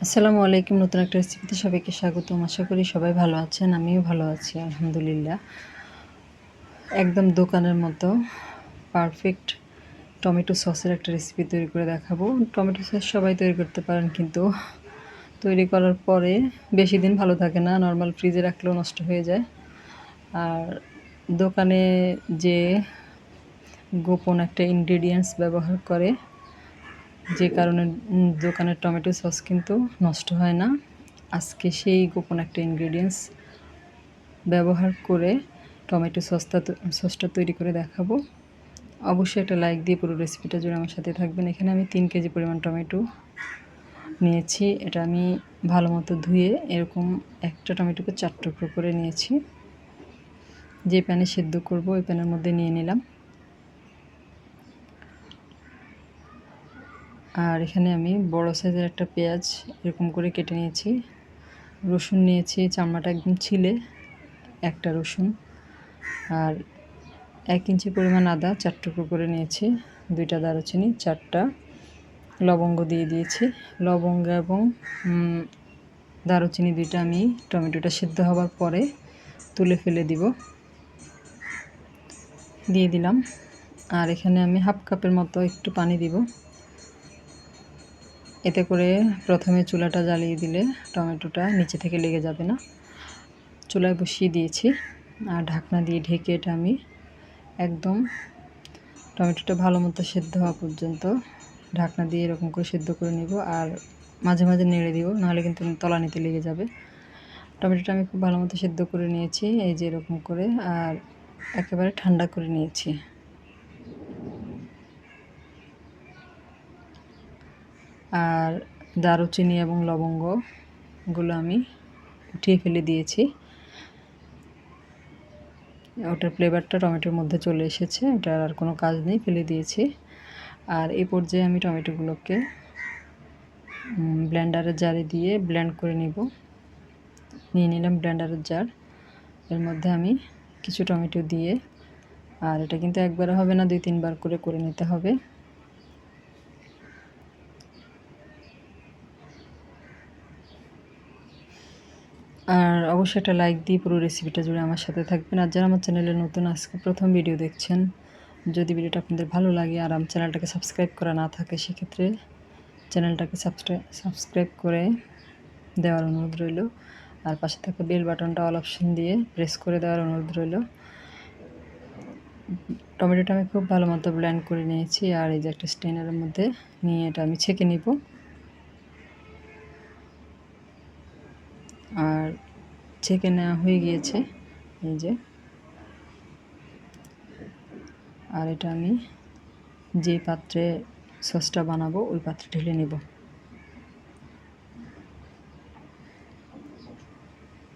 আসসালামু আলাইকুম। নতুন একটা রেসিপিতে সবাইকে স্বাগতম। আশা করি সবাই ভালো আছেন। আমিও ভালো আছি আলহামদুলিল্লাহ। একদম দোকানের মতো পারফেক্ট টমেটো সসের একটা রেসিপি তৈরি করে দেখাবো। টমেটো সস সবাই তৈরি করতে পারেন, কিন্তু তৈরি করার পরে বেশি দিন ভালো থাকে না। নরমাল ফ্রিজে রাখলেও নষ্ট হয়ে যায়। আর দোকানে যে গোপন একটা ইনগ্রেডিয়েন্টস ব্যবহার করে, যে কারণে দোকানের টমেটো সস কিন্তু নষ্ট হয় না। আজকে সেই গোপন একটা ইনগ্রেডিয়েন্টস ব্যবহার করে টমেটো সসটা তৈরি করে দেখাবো। অবশ্যই একটা লাইক দিয়ে পুরো রেসিপিটা জুড়ে আমার সাথে থাকবেন। এখানে আমি 3 কেজি পরিমাণ টমেটো নিয়েছি। এটা আমি ভালো মতো ধুয়ে এরকম একটা টমেটোকে 4 টুকরো করে নিয়েছি। যে প্যানে সেদ্ধ করব ওই প্যানের মধ্যে নিয়ে নিলাম। আর এখানে আমি বড় সাইজের একটা পেঁয়াজ এরকম করে কেটে নিয়েছি। রসুন নিয়েছি, চামড়াটা একদম ছিলে একটা রসুন। আর 1 ইঞ্চি পরিমাণ আদা 4 টুকরো করে নিয়েছি। 2টা দারুচিনি, 4টা লবঙ্গ দিয়ে দিয়েছি। লবঙ্গ এবং দারুচিনি 2টা আমি টমেটোটা সিদ্ধ হওয়ার পরে তুলে ফেলে দিয়ে দিলাম। আর এখানে আমি হাফ কাপের মতো একটু পানি দিব। এতে করে প্রথমে চুলাটা জ্বালিয়ে দিলে টমেটোটা নিচে থেকে লেগে যাবে না। চুলায় বসিয়ে দিয়েছি আর ঢাকনা দিয়ে ঢেকে এটা আমি একদম টমেটোটা ভালো মতো সেদ্ধ হওয়া পর্যন্ত ঢাকনা দিয়ে এরকম করে সেদ্ধ করে নেব। আর মাঝে মাঝে নেড়ে দিব, নাহলে কিন্তু তলানিতে লেগে যাবে। টমেটোটা আমি খুব ভালো মতো সেদ্ধ করে নিয়েছি, এই যে এরকম করে। আর একেবারে ঠান্ডা করে নিয়েছি। আর দারুচিনি এবং লবঙ্গগুলো আমি উঠিয়ে ফেলে দিয়েছি। ওটার ফ্লেভারটা টমেটোর মধ্যে চলে এসেছে, এটার আর কোনো কাজ নেই, ফেলে দিয়েছি। আর এই পর্যায়ে আমি টমেটোগুলোকে ব্লেন্ডারের জারে দিয়ে ব্লেন্ড করে নিয়ে নিলাম ব্লেন্ডারের জার। এর মধ্যে আমি কিছু টমেটো দিয়ে, আর এটা কিন্তু একবারে হবে না, 2-3 বার করে নিতে হবে। আর অবশ্যই একটা লাইক দিয়ে পুরো রেসিপিটা জুড়ে আমার সাথে থাকবেন। আর যারা আমার চ্যানেলে নতুন আজকে প্রথম ভিডিও দেখছেন, যদি ভিডিওটা আপনাদের ভালো লাগে আর আমার চ্যানেলটাকে সাবস্ক্রাইব করা না থাকে, সেক্ষেত্রে চ্যানেলটাকে সাবস্ক্রাইব করে দেওয়ার অনুরোধ রইল। আর পাশে থাকা বেল বাটনটা অল অপশন দিয়ে প্রেস করে দেওয়ার অনুরোধ রইল। টমেটোটা আমি খুব ভালো মতো ব্লেন্ড করে নিয়েছি। আর এই যে একটা স্টেনারের মধ্যে নিয়ে এটা আমি ছেঁকে নিব। আর ছেঁকে নেওয়া হয়ে গিয়েছে, এই যে। আর এটা আমি যে পাত্রে সসটা বানাবো ওই পাত্রে ঢেলে নেব।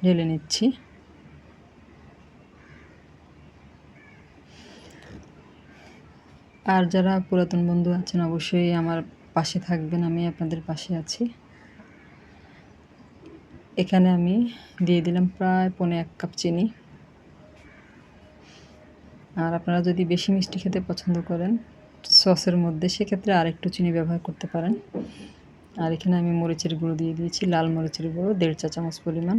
ঢেলে নিচ্ছি। আর যারা পুরাতন বন্ধু আছেন অবশ্যই আমার পাশে থাকবেন, আমি আপনাদের পাশে আছি। এখানে আমি দিয়ে দিলাম প্রায় 1.25 কাপ চিনি। আর আপনারা যদি বেশি মিষ্টি খেতে পছন্দ করেন সসের মধ্যে, সেক্ষেত্রে আরেকটু চিনি ব্যবহার করতে পারেন। আর এখানে আমি মরিচের গুঁড়ো দিয়ে দিয়েছি, লাল মরিচের গুঁড়ো 1.5 চা চামচ পরিমাণ।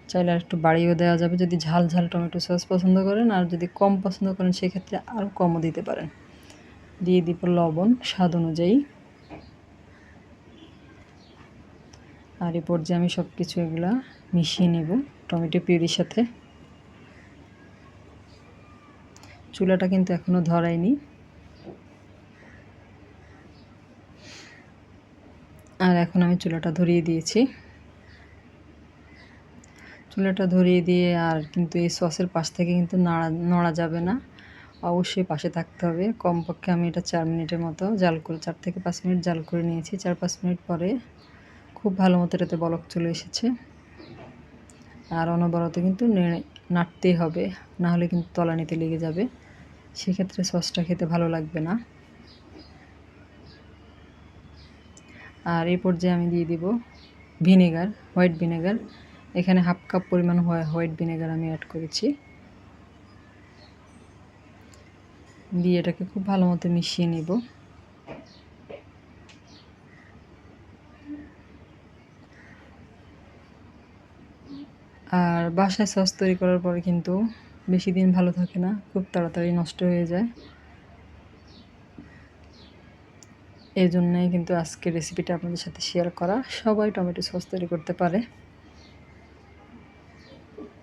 চাইলে আর একটু বাড়িয়েও দেওয়া যাবে যদি ঝাল টমেটো সস পছন্দ করেন। আর যদি কম পছন্দ করেন সেক্ষেত্রে আরও কমও দিতে পারেন। দিয়ে দিব লবণ স্বাদ অনুযায়ী। আর এই পর্যায়ে আমি সব কিছু এগুলা মিশিয়ে নেব টমেটো পিউরির সাথে। চুলাটা কিন্তু এখনও ধরায়নি। আর এখন আমি চুলাটা ধরিয়ে দিয়েছি। চুলাটা ধরিয়ে দিয়ে আর কিন্তু এই সসের পাশ থেকে কিন্তু নড়া যাবে না, অবশ্যই পাশে থাকতে হবে। কমপক্ষে আমি এটা 4 মিনিটের মতো জাল করে 4 থেকে 5 মিনিট জাল করে নিয়েছি। 4-5 মিনিট পরে খুব ভালো মতো এটাতে বলক চলে এসেছে। আর অনবরত কিন্তু নাড়তেই হবে, না হলে কিন্তু তলানিতে লেগে যাবে, সেক্ষেত্রে সসটা খেতে ভালো লাগবে না। আর এই পর্যায়ে আমি দিয়ে দিব ভিনেগার, হোয়াইট ভিনেগার। এখানে হাফ কাপ পরিমাণ হোয়াইট ভিনেগার আমি অ্যাড করেছি। দিয়ে এটাকে খুব ভালো মতো মিশিয়ে নেব। আর বাসায় সস তৈরি করার পরে কিন্তু বেশি দিন ভালো থাকে না, খুব তাড়াতাড়ি নষ্ট হয়ে যায়। এই জন্যই কিন্তু আজকের রেসিপিটা আপনাদের সাথে শেয়ার করা। সবাই টমেটো সস তৈরি করতে পারে,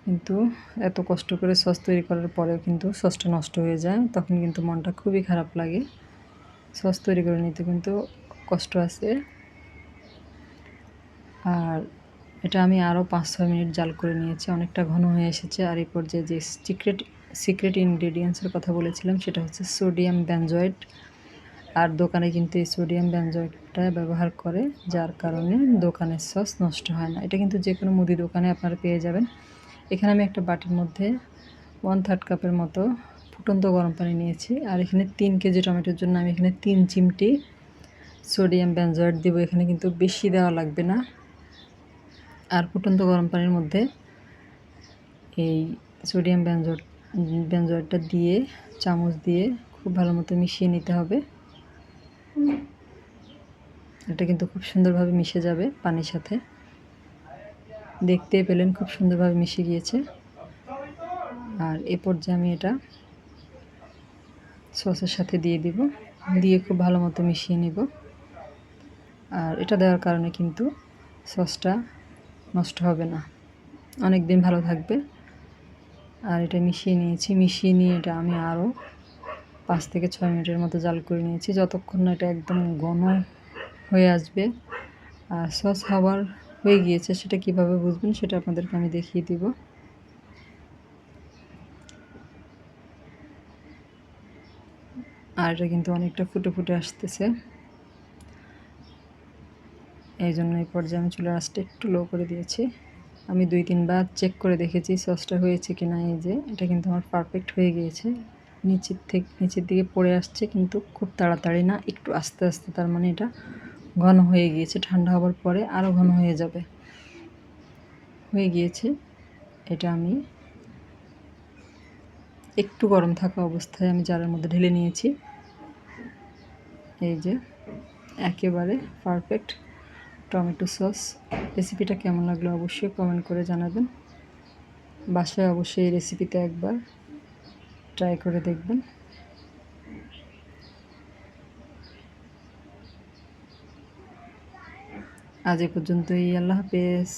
কিন্তু এত কষ্ট করে সস তৈরি করার পরেও কিন্তু সসটা নষ্ট হয়ে যায়, তখন কিন্তু মনটা খুবই খারাপ লাগে। সস তৈরি করে নিতে কিন্তু কষ্ট আছে। আর এটা আমি আরও 5-6 মিনিট জাল করে নিয়েছি, অনেকটা ঘন হয়ে এসেছে। আর এই পর্যায়ে যে সিক্রেট ইনগ্রেডিয়েন্টসের কথা বলেছিলাম সেটা হচ্ছে সোডিয়াম বেনজয়েড। আর দোকানে কিন্তু এই সোডিয়াম বেনজয়েডটা ব্যবহার করে, যার কারণে দোকানের সস নষ্ট হয় না। এটা কিন্তু যে কোনো মুদি দোকানে আপনারা পেয়ে যাবেন। এখানে আমি একটা বাটির মধ্যে 1/3 কাপের মতো ফুটন্ত গরম পানি নিয়েছি। আর এখানে 3 কেজি টমেটোর জন্য আমি এখানে 3 চিমটি সোডিয়াম বেনজয়েড দিব। এখানে কিন্তু বেশি দেওয়া লাগবে না। আর ফুটন্ত গরম পানির মধ্যে এই সোডিয়াম বেনজয়েডটা দিয়ে চামচ দিয়ে খুব ভালো মতো মিশিয়ে নিতে হবে। এটা কিন্তু খুব সুন্দরভাবে মিশে যাবে পানির সাথে। দেখতেই পেলেন খুব সুন্দরভাবে মিশে গিয়েছে। আর এ পর্যায়ে আমি এটা সসের সাথে দিয়ে দিব, দিয়ে খুব ভালো মতো মিশিয়ে নিব। আর এটা দেওয়ার কারণে কিন্তু সসটা নষ্ট হবে না, অনেক দিন ভালো থাকবে। আর এটা মিশিয়ে নিয়েছি, মিশিয়ে নিয়ে এটা আমি আরও 5 থেকে 6 মিনিটের মতো জাল করে নিয়েছি, যতক্ষণ না এটা একদম ঘন হয়ে আসবে। আর সস হওয়ার হয়ে গিয়েছে সেটা কিভাবে বুঝবেন সেটা আপনাদেরকে আমি দেখিয়ে দিব। আর এটা কিন্তু অনেকটা ফুটে ফুটে আসতেছে, এই জন্য এই পর্যায়ে আমি চুলার আঁচটা একটু লো করে দিয়েছি। আমি 2-3 বার চেক করে দেখেছি সসটা হয়েছে কি না। এই যে এটা কিন্তু আমার পারফেক্ট হয়ে গিয়েছে, নিচের দিকে পড়ে আসছে, কিন্তু খুব তাড়াতাড়ি না, একটু আস্তে আস্তে। তার মানে এটা ঘন হয়ে গিয়েছে, ঠান্ডা হওয়ার পরে আরও ঘন হয়ে যাবে। হয়ে গিয়েছে। এটা আমি একটু গরম থাকা অবস্থায় আমি জারের মধ্যে ঢেলে নিয়েছি। এই যে একেবারে পারফেক্ট টমেটো সস। রেসিপিটা কেমন লাগলো অবশ্যই কমেন্ট করে জানাবেন। বাসায় অবশ্যই এই রেসিপিতে একবার ট্রাই করে দেখবেন। আজ এ পর্যন্তই। আল্লাহ হাফেজ।